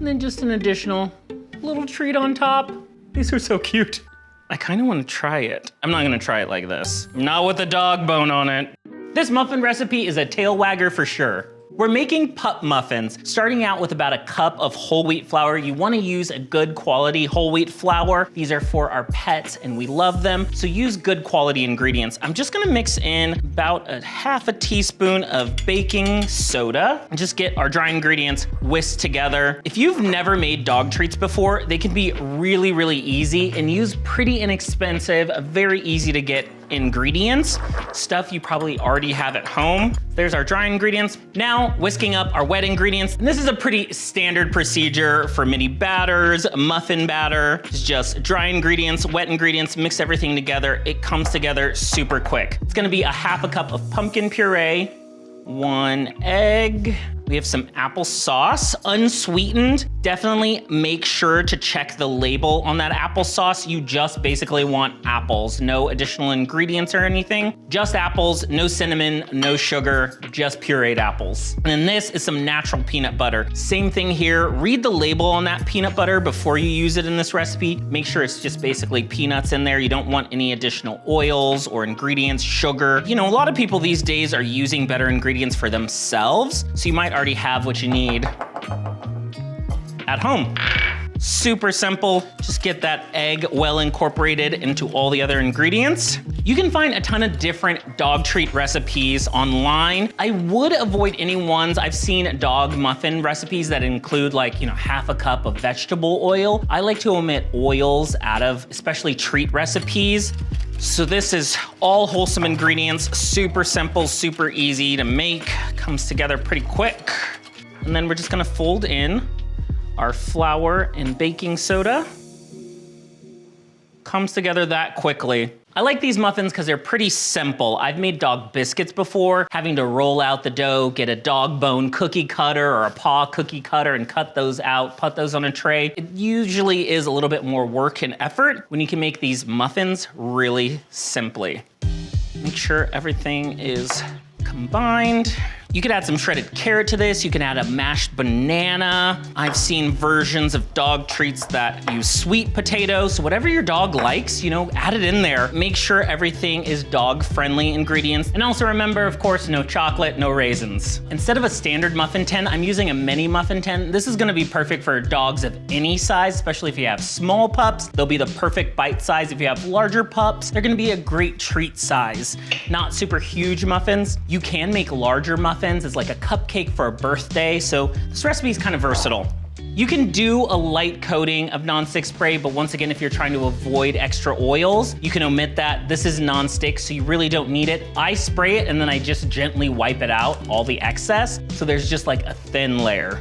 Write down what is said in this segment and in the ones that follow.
And then just an additional little treat on top. These are so cute. I kind of want to try it. I'm not gonna try it like this. Not with the dog bone on it. This muffin recipe is a tail wagger for sure. We're making pup muffins, starting out with about a cup of whole wheat flour. You wanna use a good quality whole wheat flour. These are for our pets and we love them, so use good quality ingredients. I'm just gonna mix in about a half a teaspoon of baking soda and just get our dry ingredients whisked together. If you've never made dog treats before, they can be really, really easy and use pretty inexpensive, very easy to get ingredients, stuff you probably already have at home. There's our dry ingredients. Now, whisking up our wet ingredients. And this is a pretty standard procedure for mini batters, muffin batter. It's just dry ingredients, wet ingredients, mix everything together. It comes together super quick. It's gonna be a half a cup of pumpkin puree, 1 egg. We have some applesauce, unsweetened. Definitely make sure to check the label on that applesauce. You just basically want apples, no additional ingredients or anything. Just apples, no cinnamon, no sugar, just pureed apples. And then this is some natural peanut butter. Same thing here, read the label on that peanut butter before you use it in this recipe. Make sure it's just basically peanuts in there. You don't want any additional oils or ingredients, sugar. You know, a lot of people these days are using better ingredients for themselves, so you might already have what you need at home. Super simple, just get that egg well incorporated into all the other ingredients. You can find a ton of different dog treat recipes online. I would avoid any ones. I've seen dog muffin recipes that include like, you know, half a cup of vegetable oil. I like to omit oils out of especially treat recipes. So this is all wholesome ingredients, super simple, super easy to make, comes together pretty quick. And then we're just gonna fold in our flour and baking soda. Comes together that quickly. I like these muffins because they're pretty simple. I've made dog biscuits before, having to roll out the dough, get a dog bone cookie cutter or a paw cookie cutter and cut those out, put those on a tray. It usually is a little bit more work and effort when you can make these muffins really simply. Make sure everything is combined. You could add some shredded carrot to this. You can add a mashed banana. I've seen versions of dog treats that use sweet potatoes. So whatever your dog likes, you know, add it in there. Make sure everything is dog-friendly ingredients. And also remember, of course, no chocolate, no raisins. Instead of a standard muffin tin, I'm using a mini muffin tin. This is gonna be perfect for dogs of any size, especially if you have small pups. They'll be the perfect bite size. If you have larger pups, they're gonna be a great treat size. Not super huge muffins. You can make larger muffins. It's like a cupcake for a birthday, so this recipe is kind of versatile. You can do a light coating of nonstick spray, but once again, if you're trying to avoid extra oils, you can omit that. This is nonstick, so you really don't need it. I spray it and then I just gently wipe it out, all the excess, so there's just like a thin layer.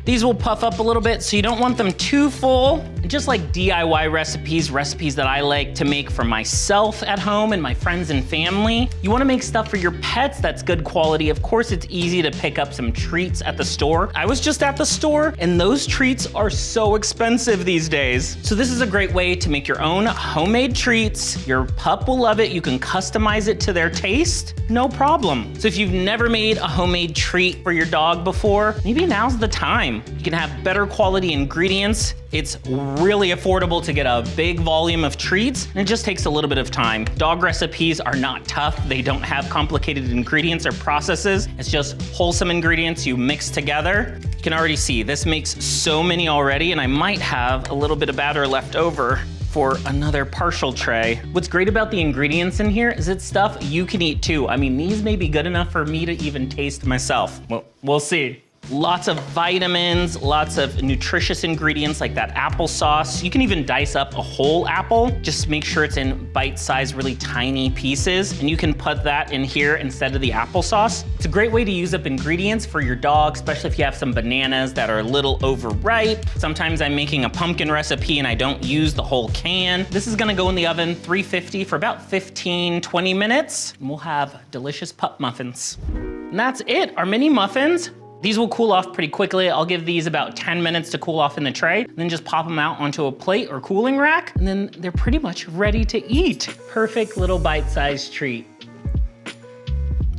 These will puff up a little bit, so you don't want them too full. Just like DIY recipes that I like to make for myself at home and my friends and family. You wanna make stuff for your pets that's good quality. Of course, it's easy to pick up some treats at the store. I was just at the store and those treats are so expensive these days. So this is a great way to make your own homemade treats. Your pup will love it. You can customize it to their taste, no problem. So if you've never made a homemade treat for your dog before, maybe now's the time. You can have better quality ingredients. It's really affordable to get a big volume of treats, and it just takes a little bit of time. Dog recipes are not tough. They don't have complicated ingredients or processes. It's just wholesome ingredients you mix together. You can already see this makes so many already, and I might have a little bit of batter left over for another partial tray. What's great about the ingredients in here is it's stuff you can eat too. I mean, these may be good enough for me to even taste myself. Well, we'll see. Lots of vitamins, lots of nutritious ingredients like that applesauce. You can even dice up a whole apple. Just make sure it's in bite-sized, really tiny pieces, and you can put that in here instead of the applesauce. It's a great way to use up ingredients for your dog, especially if you have some bananas that are a little overripe. Sometimes I'm making a pumpkin recipe and I don't use the whole can. This is gonna go in the oven, 350 for about 15, 20 minutes, and we'll have delicious pup muffins. And that's it, our mini muffins. These will cool off pretty quickly. I'll give these about 10 minutes to cool off in the tray, and then just pop them out onto a plate or cooling rack, and then they're pretty much ready to eat. Perfect little bite-sized treat.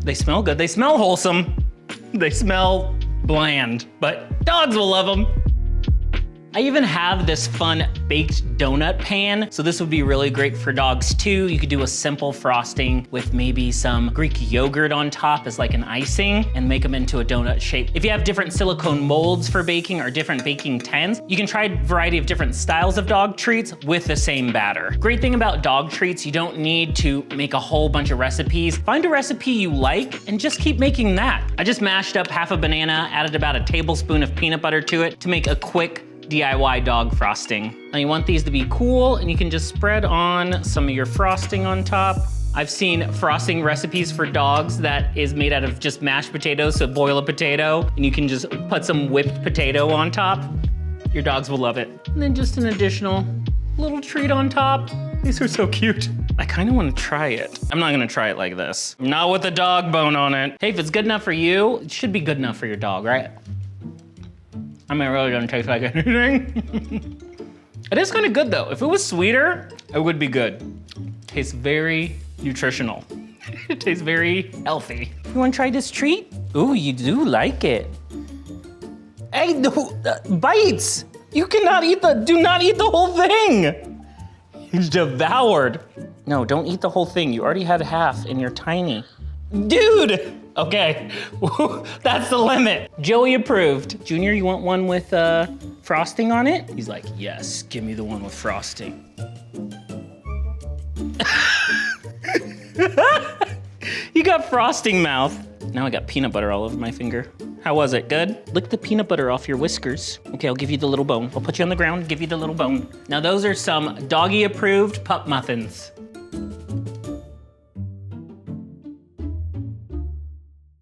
They smell good, they smell wholesome. They smell bland, but dogs will love them. I even have this fun baked donut pan, so this would be really great for dogs too. You could do a simple frosting with maybe some Greek yogurt on top as like an icing and make them into a donut shape. If you have different silicone molds for baking or different baking tins, you can try a variety of different styles of dog treats with the same batter. Great thing about dog treats, you don't need to make a whole bunch of recipes. Find a recipe you like and just keep making that. I just mashed up half a banana, added about a tablespoon of peanut butter to it to make a quick DIY dog frosting. Now you want these to be cool and you can just spread on some of your frosting on top. I've seen frosting recipes for dogs that is made out of just mashed potatoes, so boil a potato and you can just put some whipped potato on top. Your dogs will love it. And then just an additional little treat on top. These are so cute. I kind of want to try it. I'm not gonna try it like this. Not with the dog bone on it. Hey, if it's good enough for you, it should be good enough for your dog, right? I mean, it really doesn't taste like anything. It is kind of good though. If it was sweeter, it would be good. Tastes very nutritional. It tastes very healthy. You wanna try this treat? Ooh, you do like it. Hey, no, bites! You cannot eat do not eat the whole thing! It's devoured. No, don't eat the whole thing. You already had half and you're tiny. Dude! Okay, that's the limit. Joey approved. Junior, you want one with frosting on it? He's like, yes, give me the one with frosting. You got frosting mouth. Now I got peanut butter all over my finger. How was it, good? Lick the peanut butter off your whiskers. Okay, I'll give you the little bone. I'll put you on the ground, give you the little bone. Now those are some doggy approved pup muffins.